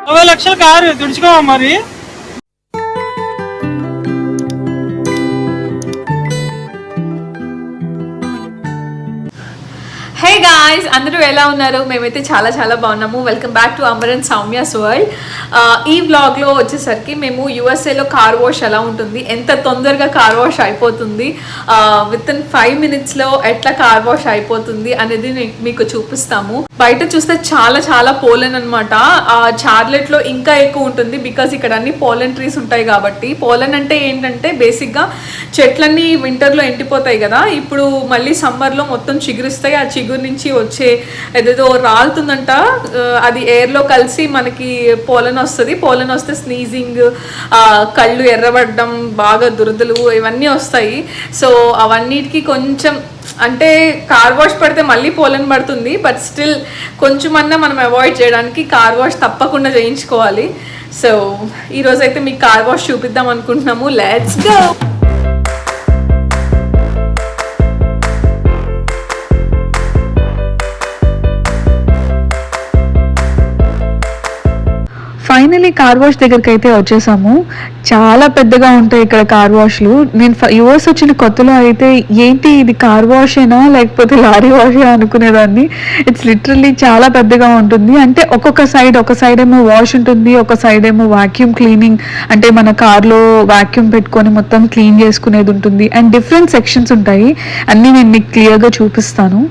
20 లక్షలు కారు తుడుచుకోవా మరి. Hey guys, అందరూ ఎలా ఉన్నారు? మేమైతే చాలా చాలా బాగున్నాము. Welcome back to Amar and Soumya's world. ఈ వ్లాగ్లో వచ్చేసరికి మేము యూఎస్ఏలో కార్ వాష్ ఎలా ఉంటుంది, ఎంత తొందరగా కార్ వాష్ అయిపోతుంది, విత్ ఇన్ 5 minutesలో ఎట్లా కార్ వాష్ అయిపోతుంది అనేది మీకు చూపిస్తాము. బయట చూస్తే చాలా చాలా పోలన్ అనమాట. చార్లెట్లో ఇంకా ఎక్కువ ఉంటుంది, బికాజ్ ఇక్కడ అన్ని పోలన్ ట్రీస్ ఉంటాయి కాబట్టి. పోలన్ అంటే ఏంటంటే బేసిక్గా చెట్లన్నీ వింటర్లో ఎండిపోతాయి కదా, ఇప్పుడు మళ్ళీ సమ్మర్లో మొత్తం చిగురిస్తాయి. ఆ చిగురు నుంచి వచ్చే ఏదేదో రాలుతుందంట, అది ఎయిర్లో కలిసి మనకి పోలన్ వస్తుంది. పోలన్ వస్తే స్నీజింగ్, కళ్ళు ఎర్రబడడం, బాగా దురదలు ఇవన్నీ వస్తాయి. సో అవన్నిటికీ కొంచెం అంటే కార్ వాష్ పడితే మళ్ళీ పోలన్ పడుతుంది, బట్ స్టిల్ కొంచెమన్నా మనం అవాయిడ్ చేయడానికి కార్ వాష్ తప్పకుండా చేయించుకోవాలి. సో ఈరోజైతే మీకు కార్ వాష్ చూపిద్దాం అనుకుంటున్నాము. Let's go. Finally car wash దగ్గరికి అయితే వచ్చేసాము. చాలా పెద్దగా ఉంటాయి ఇక్కడ కార్ వాష్లు. నేను యూఎస్ వచ్చిన కొత్తలో అయితే ఏంటి ఇది కార్ వాషేనా లేకపోతే లారీ వాషే అనుకునేదాన్ని. ఇట్స్ లిటరల్లీ చాలా పెద్దగా ఉంటుంది. అంటే ఒక సైడ్ ఏమో వాష్ ఉంటుంది, ఒక సైడ్ ఏమో వాక్యూమ్ క్లీనింగ్, అంటే మన కార్లో వాక్యూమ్ పెట్టుకొని మొత్తం క్లీన్ చేసుకునేది ఉంటుంది. అండ్ డిఫరెంట్ సెక్షన్స్ ఉంటాయి, అన్నీ నేను మీకు క్లియర్గా చూపిస్తాను.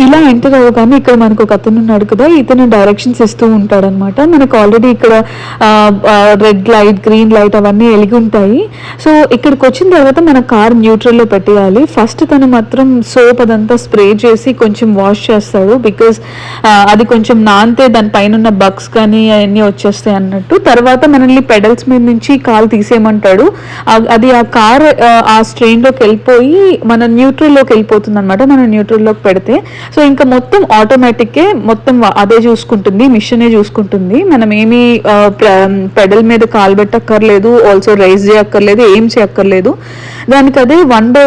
ఇలా ఎంటర్ అవ్వగానే ఇక్కడ మనకు ఒక అతను ఉన్నాడు కదా, ఇతను డైరెక్షన్స్ ఇస్తూ ఉంటాడు అనమాట. మనకు ఆల్రెడీ ఇక్కడ రెడ్ లైట్, గ్రీన్ లైట్ అవన్నీ వెలిగి ఉంటాయి. సో ఇక్కడికి వచ్చిన తర్వాత మన కార్ న్యూట్రల్లో పెట్టేయాలి. ఫస్ట్ తను మాత్రం సోప్ అదంతా స్ప్రే చేసి కొంచెం వాష్ చేస్తాడు, బికాజ్ అది కొంచెం నానితే దానిపైన ఉన్న బగ్స్ కానీ అవన్నీ వచ్చేస్తాయి అన్నట్టు. తర్వాత మనల్ని పెడల్స్ మీద నుంచి కాలు తీసేయమంటాడు. అది ఆ కార్ ఆ స్ట్రెయిన్లోకి వెళ్ళిపోయి మన న్యూట్రల్లోకి వెళ్ళిపోతుంది అనమాట, మనం న్యూట్రల్లోకి పెడితే. సో ఇంకా మొత్తం ఆటోమేటిక్కే మొత్తం అదే చూసుకుంటుంది, మిషనే చూసుకుంటుంది. మనం ఏమి పెడల్ మీద కాలు పెట్టక్కర్లేదు, ఆల్సో రైజ్ చేయక్కర్లేదు, ఏం చేయక్కర్లేదు. దానికి అదే వన్ బై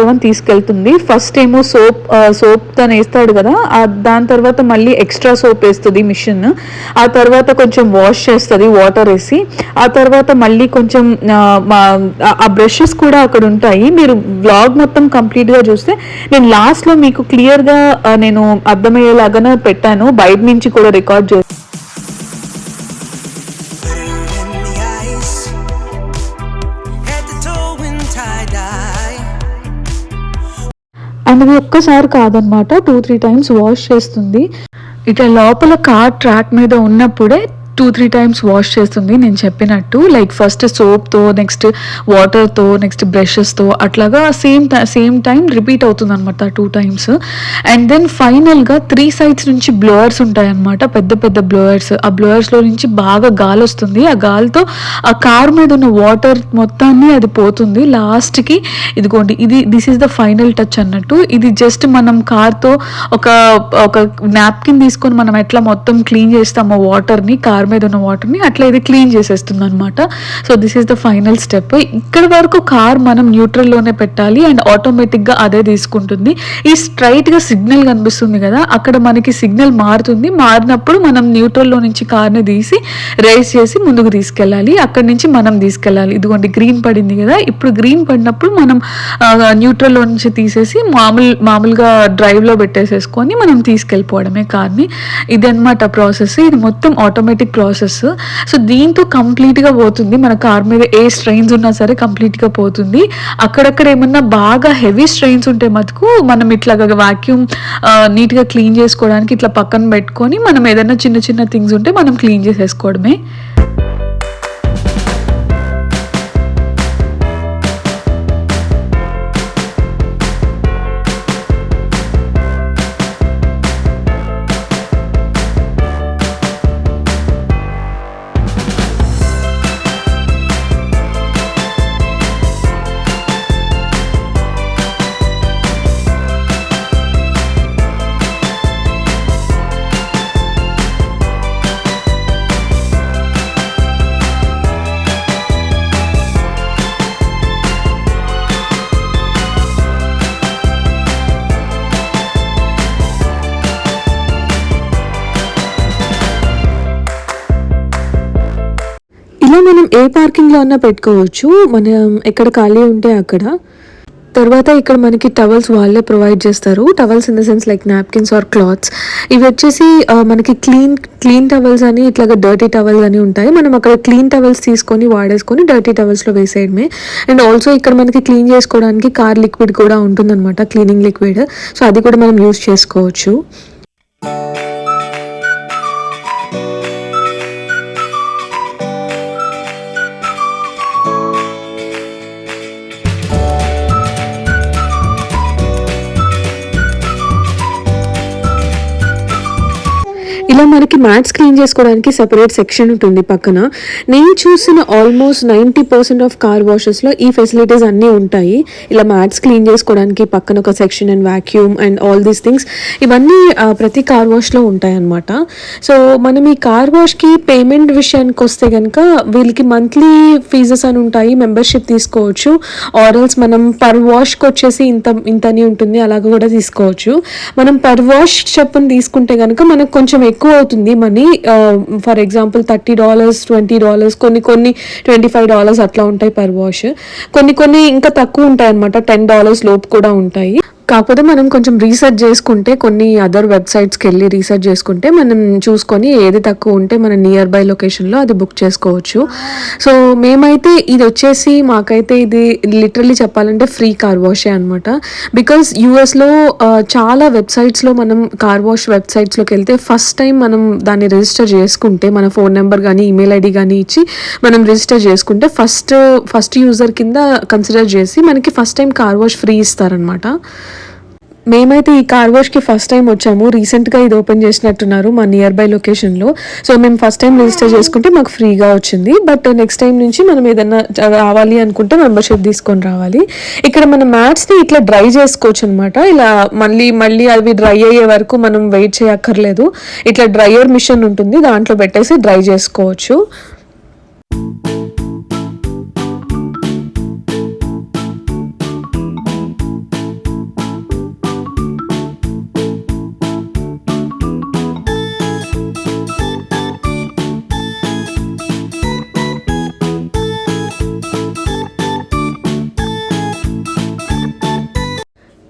వన్ తీసుకెళ్తుంది. ఫస్ట్ ఏమో సోప్ తను వేస్తాడు కదా, దాని తర్వాత మళ్ళీ ఎక్స్ట్రా సోప్ వేస్తుంది మిషన్. ఆ తర్వాత కొంచెం వాష్ చేస్తుంది వాటర్ వేసి. ఆ తర్వాత మళ్ళీ కొంచెం ఆ బ్రషెస్ కూడా అక్కడ ఉంటాయి. మీరు వ్లాగ్ మొత్తం కంప్లీట్గా చూస్తే నేను లాస్ట్లో మీకు క్లియర్గా నేను అర్థమయ్యేలాగానే పెట్టాను, బయట నుంచి కూడా రికార్డ్ చేసి. అండ్ అది ఒక్కసారి కాదనమాట, 2-3 times వాష్ చేస్తుంది. ఇట్లా లోపల కార్ ట్రాక్ మీద ఉన్నప్పుడే 2-3 times వాష్ చేస్తుంది నేను చెప్పినట్టు. లైక్ ఫస్ట్ సోప్తో, నెక్స్ట్ వాటర్తో, నెక్స్ట్ బ్రషెస్తో, అట్లాగా సేమ్ టైం రిపీట్ అవుతుంది అనమాట 2 times. అండ్ దెన్ ఫైనల్గా 3 sides నుంచి బ్లోయర్స్ ఉంటాయి అనమాట, పెద్ద పెద్ద బ్లోయర్స్. ఆ బ్లోయర్స్లో నుంచి బాగా గాలి వస్తుంది. ఆ గాలితో ఆ కార్ మీద ఉన్న వాటర్ మొత్తాన్ని అది పోతుంది లాస్ట్కి. ఇదిగోండి, this is the final touch అన్నట్టు. ఇది జస్ట్ మనం కార్తో ఒక నాప్కిన్ తీసుకొని మనం ఎట్లా మొత్తం క్లీన్ చేస్తామో వాటర్ని, కార్ మీద ఉన్న వాటర్ని, అట్లా ఇది క్లీన్ చేసేస్తుంది అనమాట. So this is the final step. ఇక్కడ వరకు కార్ మనం న్యూట్రల్లోనే పెట్టాలి అండ్ ఆటోమేటిక్గా అదే తీసుకుంటుంది. ఈ స్ట్రైట్గా సిగ్నల్ కనిపిస్తుంది కదా, అక్కడ మనకి సిగ్నల్ మారుతుంది. మారినప్పుడు మనం న్యూట్రల్లో నుంచి కార్ని తీసి రైస్ చేసి ముందుకు తీసుకెళ్ళాలి, అక్కడి నుంచి మనం తీసుకెళ్ళాలి. ఇదిగోండి గ్రీన్ పడింది కదా, ఇప్పుడు గ్రీన్ పడినప్పుడు మనం న్యూట్రల్లో నుంచి తీసేసి మామూలుగా డ్రైవ్లో పెట్టేసేసుకొని మనం తీసుకెళ్ళిపోవడమే కార్ని. ఇదన్నమాట ప్రాసెస్. ఇది మొత్తం ఆటోమేటిక్ ప్రాసెస్. సో దీంతో కంప్లీట్గా పోతుంది మన కార్ మీద ఏ స్ట్రెయిన్స్ ఉన్నా సరే కంప్లీట్గా పోతుంది. అక్కడక్కడ ఏమన్నా బాగా హెవీ స్ట్రెయిన్స్ ఉంటే మటుకు మనం ఇట్లాగా వాక్యూమ్ నీట్గా క్లీన్ చేసుకోవడానికి ఇట్లా పక్కన పెట్టుకొని మనం ఏదైనా చిన్న చిన్న థింగ్స్ ఉంటే మనం క్లీన్ చేసేసుకోవడమే. ఏ పార్కింగ్లో అన్నా పెట్టుకోవచ్చు, మనం ఎక్కడ ఖాళీ ఉంటే అక్కడ. తర్వాత ఇక్కడ మనకి టవల్స్ వాళ్ళే ప్రొవైడ్ చేస్తారు. Towels in the sense like napkins or cloths. ఇవి వచ్చేసి మనకి క్లీన్ టవల్స్ అని, ఇట్లాగా డర్టీ టవల్స్ అని ఉంటాయి. మనం అక్కడ క్లీన్ టవల్స్ తీసుకొని వాడేసుకొని డర్టీ టవల్స్లో వేసేయడమే. అండ్ ఆల్సో ఇక్కడ మనకి క్లీన్ చేసుకోవడానికి కార్ లిక్విడ్ కూడా ఉంటుందన్నమాట, క్లీనింగ్ లిక్విడ్. సో అది కూడా మనం యూస్ చేసుకోవచ్చు. ఇలా మనకి మ్యాట్స్ క్లీన్ చేసుకోవడానికి సెపరేట్ సెక్షన్ ఉంటుంది పక్కన. నేను చూసిన ఆల్మోస్ట్ 90% ఆఫ్ కార్ వాషెస్లో ఈ ఫెసిలిటీస్ అన్నీ ఉంటాయి. ఇలా మ్యాట్స్ క్లీన్ చేసుకోవడానికి పక్కన ఒక section and vacuum and all these things ఇవన్నీ ప్రతి కార్ వాష్లో ఉంటాయి అన్నమాట. సో మనం ఈ కార్ వాష్కి పేమెంట్ విషయానికి వస్తే కనుక వీళ్ళకి మంత్లీ ఫీజెస్ అని ఉంటాయి, మెంబర్షిప్ తీసుకోవచ్చు. ఆర్ఎల్స్ మనం పర్ వాష్కి వచ్చేసి ఇంతని ఉంటుంది, అలాగ కూడా తీసుకోవచ్చు. మనం పర్ వాష్ చెప్పుని తీసుకుంటే కనుక మనకు కొంచెం ఎక్కువ అవుతుంది మనీ. ఫర్ ఎగ్జాంపుల్ $30, $20, కొన్ని $25 అట్లా ఉంటాయి పర్ వాష్. కొన్ని ఇంకా తక్కువ ఉంటాయి అనమాట, $10 లోపు కూడా ఉంటాయి. కాకపోతే మనం కొంచెం రీసెర్చ్ చేసుకుంటే, కొన్ని అదర్ వెబ్సైట్స్కి వెళ్ళి రీసెర్చ్ చేసుకుంటే మనం చూసుకొని ఏది తక్కువ ఉంటే మన నియర్ బై లొకేషన్లో అది బుక్ చేసుకోవచ్చు. సో మేమైతే ఇది వచ్చేసి మాకైతే ఇది లిటరల్లీ చెప్పాలంటే ఫ్రీ కార్ వాషే అనమాట. బికాస్ యూఎస్లో చాలా వెబ్సైట్స్లో మనం కార్ వాష్ వెబ్సైట్స్లోకి వెళ్తే ఫస్ట్ టైం మనం దాన్ని రిజిస్టర్ చేసుకుంటే, మన ఫోన్ నెంబర్ కానీ ఈమెయిల్ ఐడి కానీ ఇచ్చి మనం రిజిస్టర్ చేసుకుంటే ఫస్ట్ యూజర్ కింద కన్సిడర్ చేసి మనకి first time car wash free ఇస్తారనమాట. మేమైతే ఈ కార్ వాష్కి ఫస్ట్ టైం వచ్చాము. రీసెంట్గా ఇది ఓపెన్ చేసినట్టున్నారు మా నియర్ బై లొకేషన్లో. సో మేము ఫస్ట్ టైం రిజిస్టర్ చేసుకుంటే మాకు ఫ్రీగా వచ్చింది. బట్ నెక్స్ట్ టైం నుంచి మనం ఏదన్నా రావాలి అనుకుంటే మెంబర్షిప్ తీసుకొని రావాలి. ఇక్కడ మన మ్యాట్స్ని ఇట్లా డ్రై చేసుకోవచ్చు అనమాట. ఇలా మళ్ళీ అవి డ్రై అయ్యే వరకు మనం వెయిట్ చేయక్కర్లేదు. ఇట్లా డ్రైయర్ మిషన్ ఉంటుంది, దాంట్లో పెట్టేసి డ్రై చేసుకోవచ్చు.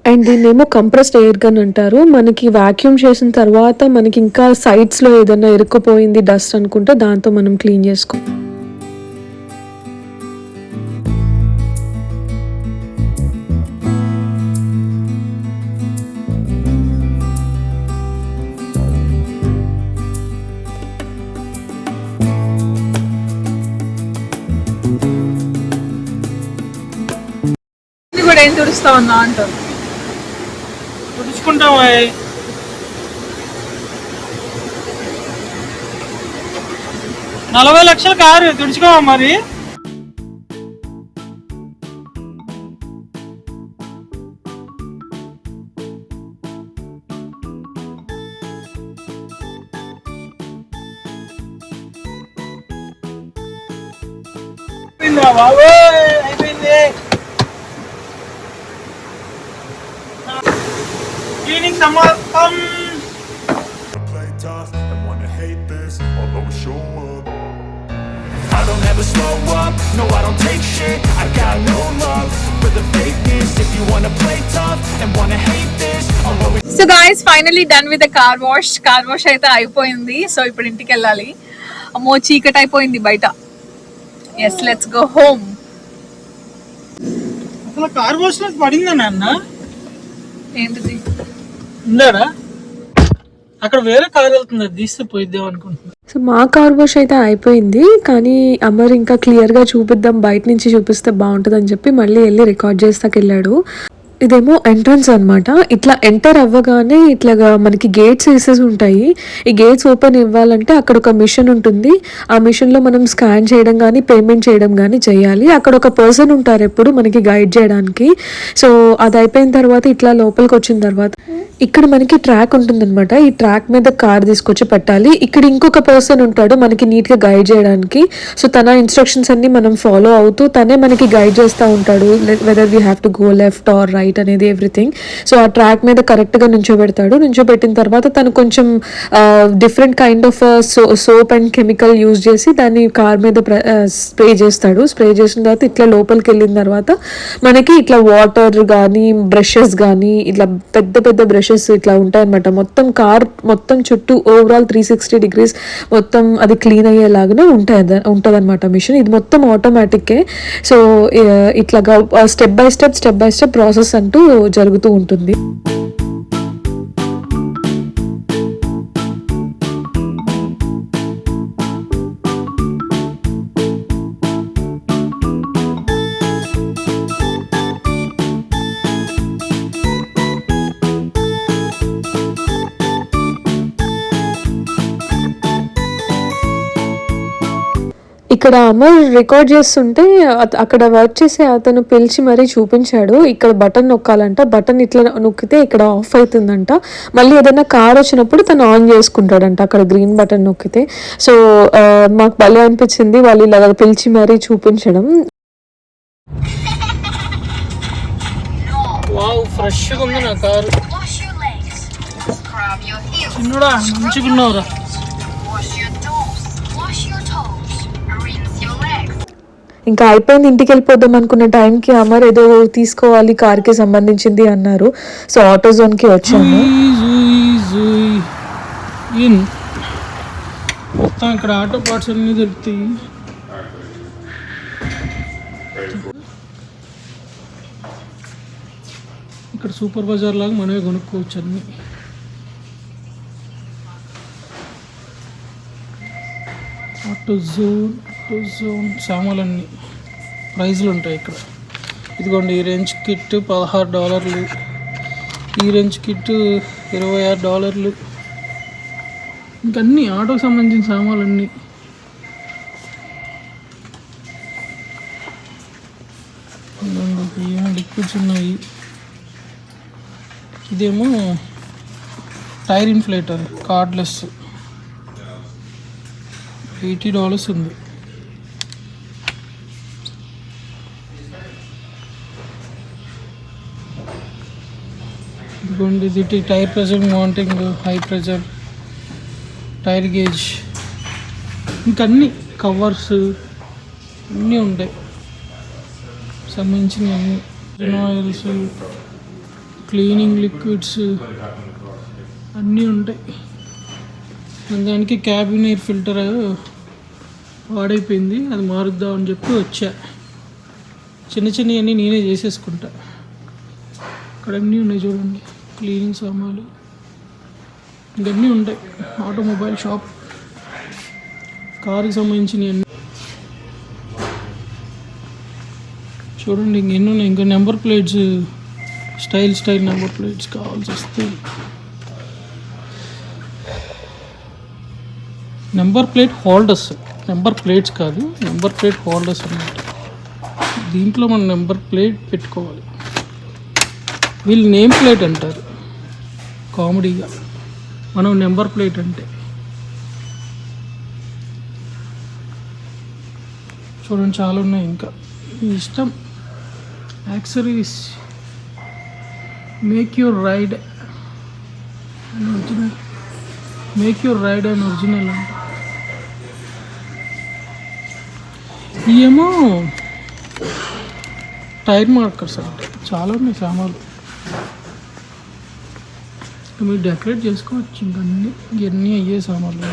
అండ్ దీన్నేమో కంప్రెస్డ్ ఎయిర్ గన్ అంటారు. మనకి వాక్యూమ్ చేసిన తర్వాత మనకి ఇంకా సైడ్స్లో ఏదైనా ఇరుక్కుపోయింది డస్ట్ అనుకుంటే దాంతో మనం క్లీన్ చేసుకో. కూడా ఏం తుడుస్తా ఉన్నా అంటారు. తుడుచుకుంటాం. 40 లక్షల కారు తుడుచుకోవా మరి. బాబు అయిపోయింది క్లీనింగ్ సమాప్తం. Play tough and wanna hate this, I'll always show up. I don't ever slow up, no I don't take shit. I got no love for the fakeness. If you wanna play tough and wanna hate this, I'll always. So guys finally done with the car wash అయితే అయిపోయింది. So ఇప్పుడు ఇంటికి వెళ్ళాలి. అమ్మో చీకటి అయిపోయింది బయట. Yes let's go home. అసలు కార్ వాష్ లో పడిందా నాన్న? ఏంటిది ఉందాడా? అక్కడ వేరే కార్ వెళ్తుంది, అది తీస్తే పోయిద్దాం అనుకుంటున్నా. సో మా కార్ వాష్ అయితే అయిపోయింది, కానీ అమర్ ఇంకా క్లియర్గా చూపిద్దాం, బయట నుంచి చూపిస్తే బాగుంటుంది అని చెప్పి మళ్ళీ వెళ్ళి రికార్డ్ చేస్తాకెళ్ళాడు. ఇదేమో ఎంట్రన్స్ అనమాట. ఇట్లా ఎంటర్ అవ్వగానే ఇట్లాగా మనకి గేట్స్ వేసేసి ఉంటాయి. ఈ గేట్స్ ఓపెన్ ఇవ్వాలంటే అక్కడ ఒక మిషన్ ఉంటుంది. ఆ మిషన్లో మనం స్కాన్ చేయడం కానీ పేమెంట్ చేయడం కానీ చేయాలి. అక్కడ ఒక పర్సన్ ఉంటారు ఎప్పుడు మనకి గైడ్ చేయడానికి. సో అది అయిపోయిన తర్వాత ఇట్లా లోపలికి వచ్చిన తర్వాత ఇక్కడ మనకి ట్రాక్ ఉంటుందన్నమాట. ఈ ట్రాక్ మీద కార్ తీసుకొచ్చి పెట్టాలి. ఇక్కడ ఇంకొక పర్సన్ ఉంటాడు మనకి నీట్గా గైడ్ చేయడానికి. సో తన ఇన్స్ట్రక్షన్స్ అన్ని మనం ఫాలో అవుతూ తనే మనకి గైడ్ చేస్తూ ఉంటాడు, whether we have to go left or right light అనేది ఎవ్రీథింగ్. సో ఆ ట్రాక్ మీద కరెక్ట్గా నుంచోబెట్టిన తర్వాత తను కొంచెం different kind of soap and chemical use చేసి దాన్ని కార్ మీద స్ప్రే చేస్తాడు. స్ప్రే చేసిన తర్వాత ఇట్లా లోపలికి వెళ్ళిన తర్వాత మనకి ఇట్లా వాటర్ కానీ బ్రషెస్ కానీ ఇట్లా పెద్ద పెద్ద బ్రషెస్ ఇట్లా ఉంటాయన్నమాట. మొత్తం కార్ మొత్తం చుట్టూ ఓవరాల్ 360 degrees మొత్తం అది క్లీన్ అయ్యేలాగానే ఉంటుంది అనమాట మిషన్. ఇది మొత్తం ఆటోమేటిక్కే. సో ఇట్లాగా స్టెప్ బై స్టెప్ ప్రాసెస్ అంటూ జరుగుతూ ఉంటుంది. ఇక్కడ అమర్ రికార్డ్ చేస్తుంటే అక్కడ వర్క్ చేసే అతను పిలిచి మరీ చూపించాడు. ఇక్కడ బటన్ నొక్కాలంట, బటన్ ఇట్లా నొక్కితే ఇక్కడ ఆఫ్ అవుతుందంట, మళ్ళీ ఏదైనా కార్ వచ్చినప్పుడు తను ఆన్ చేసుకుంటాడంట అక్కడ గ్రీన్ బటన్ నొక్కితే. సో మాకు భలే అనిపించింది వాళ్ళు ఇలా పిలిచి మరీ చూపించడం. ఫ్రెష్గా ఉంది నా కారు. చిన్నడా మంచిగా ఉన్నావురా. ఇంకా అయిపోయింది, ఇంటికి వెళ్ళిపోదాం అనుకున్న టైంకి అమర్ ఏదో తీసుకోవాలి కార్కి సంబంధించింది అన్నారు. సో ఆటోజోన్కి వచ్చాము. మొత్తం ఇక్కడ ఆటో పార్ట్స్ అన్నీ దొరుకుతాయి. ఇక్కడ సూపర్ బజార్ లాగా మనమే కొనుక్కోవచ్చు అన్నీ. ఆటోజోన్ సామాన్లన్నీ ప్రైజ్లు ఉంటాయి ఇక్కడ. ఇదిగోండి ఈ రేంజ్ కిట్ $16, ఈ రేంజ్ కిట్ $26. ఇంకన్నీ ఆటోకి సంబంధించిన సామాన్లన్నీ. లిక్విడ్స్ ఉన్నాయి. ఇదేమో టైర్ ఇన్ఫ్లేటర్ కార్డ్లెస్ $80 ఉంది. ఇదిగోండి ఇది tyre pressure mounting, high pressure, tyre gauge, ఇంకన్నీ కవర్స్ అన్నీ ఉంటాయి సంబంధించినవి అన్నీ. ఆయిల్స్, క్లీనింగ్ లిక్విడ్స్ అన్నీ ఉంటాయి. దానికి క్యాబిన్ ఎయిర్ ఫిల్టర్ వాడైపోయింది, అది మారుద్దామని చెప్పి వచ్చా. చిన్నవన్నీ నేనే చేసేసుకుంటా. ఇక్కడ అన్నీ ఉన్నాయి చూడండి, క్లీనింగ్ సామాన్లు ఇవన్నీ ఉంటాయి. ఆటోమొబైల్ షాప్, కారుకి సంబంధించినవి అన్నీ చూడండి. ఇంకెన్ని ఉన్నాయి. ఇంకా number plates, style number plates కావాల్సి వస్తాయి. Number plate holders, number plates కాదు, నెంబర్ ప్లేట్ హోల్డర్స్ అన్నమాట. దీంట్లో మనం నెంబర్ ప్లేట్ పెట్టుకోవాలి. వీళ్ళు నేమ్ ప్లేట్ అంటారు కామెడీగా, మనం నెంబర్ ప్లేట్ అంటే. చూడండి చాలా ఉన్నాయి. ఇంకా మీ ఇష్టం. Accessories, make your ride and original, make your ride and original అంట. ఇవేమో టైర్ మార్కర్స్ అంటే చాలా ఉన్నాయి సామాన్లు. మీరు డెకరేట్ చేసుకోవచ్చు. ఇంకా ఇవన్నీ అయ్యే సామాన్లు.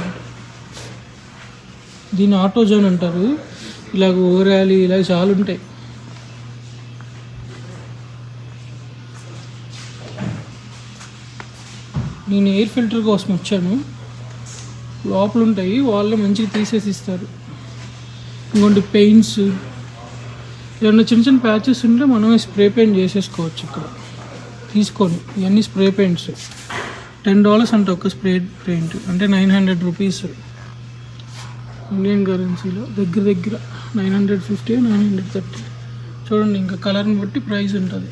దీన్ని ఆటోజోన్ అంటారు. ఇలాగ ఓవరాలి ఇలాగ చాలా ఉంటాయి. నేను ఎయిర్ ఫిల్టర్ కోసం వచ్చాను. లోపల ఉంటాయి, వాళ్ళే మంచిగా తీసేసి ఇస్తారు. ఇంకోటి పెయింట్స్, ఏమన్నా చిన్న ప్యాచెస్ ఉంటే మనమే స్ప్రే పెయింట్ చేసేసుకోవచ్చు ఇక్కడ తీసుకొని. ఇవన్నీ స్ప్రే పెయింట్స్ $10 అంటే ఒక స్ప్రే పెయింట్ అంటే 900 రూపీస్ ఇండియన్ కరెన్సీలో. దగ్గర 950, 930. చూడండి, ఇంకా కలర్ని బట్టి ప్రైస్ ఉంటుంది.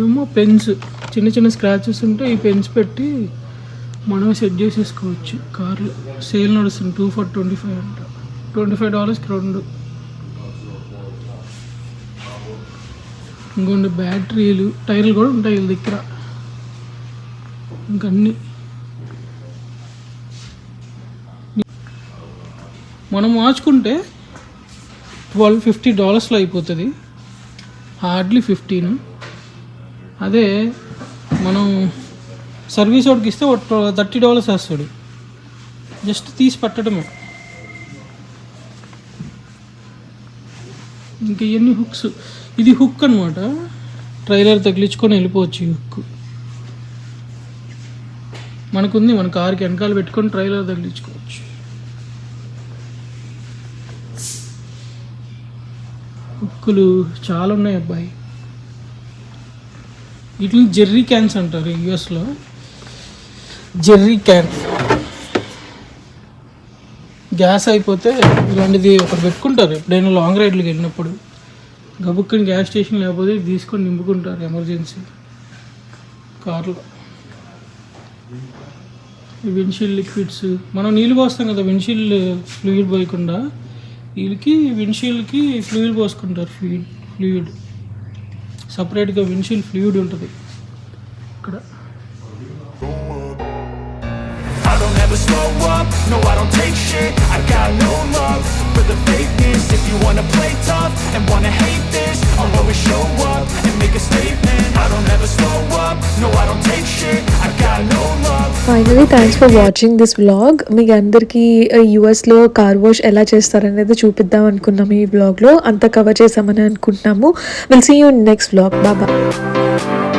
ఏమో పెన్స్, చిన్న స్క్రాచెస్ ఉంటే ఈ పెన్స్ పెట్టి మనమే సెట్ చేసేసుకోవచ్చు. కార్లు సేల్ నడుస్తుంది. 2 for $25 అంట. $25కి 2. ఇంకొన్ని బ్యాటరీలు, టైర్లు కూడా ఉంటాయి వీళ్ళ దగ్గర. ఇంకన్నీ మనం మార్చుకుంటే $1250 అయిపోతుంది, హార్డ్లీ 15. అదే మనం సర్వీస్ వాడికి ఇస్తే $30 వేస్తాడు, జస్ట్ తీసి పట్టడమే. ఇంకా ఇవన్నీ హుక్స్. ఇది హుక్ అనమాట, ట్రైలర్ తగిలించుకొని వెళ్ళిపోవచ్చు. ఈ హుక్ మనకుంది, మన కార్కి వెనకాల పెట్టుకొని ట్రైలర్ తగిలించుకోవచ్చు. హుక్కులు చాలా ఉన్నాయి అబ్బాయి. వీటిని జెర్రీ క్యాన్స్ అంటారు యూఎస్లో. Jerry can. గ్యాస్ అయిపోతే ఇలాంటిది ఒకటి పెట్టుకుంటారు ఎప్పుడైనా లాంగ్ రైడ్లకు వెళ్ళినప్పుడు. గబుక్కని గ్యాస్ స్టేషన్ లేకపోతే ఇది తీసుకొని నింపుకుంటారు ఎమర్జెన్సీ కార్లో. విండ్షీల్డ్ లిక్విడ్స్, మనం నీళ్ళు పోస్తాం కదా విండ్షీల్డ్ ఫ్లూయిడ్ పోయకుండా, వీళ్ళకి విండ్షీల్డ్కి ఫ్లూయిడ్ పోసుకుంటారు. ఫ్లూయిడ్ సపరేట్గా విండ్షీల్డ్ ఫ్లూయిడ్ ఉంటుంది ఇక్కడ. I don't ever slow up, no I don't take shit. I got no love for the fakeness. If you wanna play tough and wanna hate this, I'll always show up and make a statement. I don't ever slow up, no I don't take shit. I got no love. Finally thanks for watching this vlog. మీకు అందరికీ యూఎస్లో car wash ఎలా చేస్తారనేది చూపిద్దాం అనుకున్నాము. ఈ వ్లాగ్లో అంతా కవర్ చేసామని అనుకుంటున్నాము. Will see you in next vlog. Bye.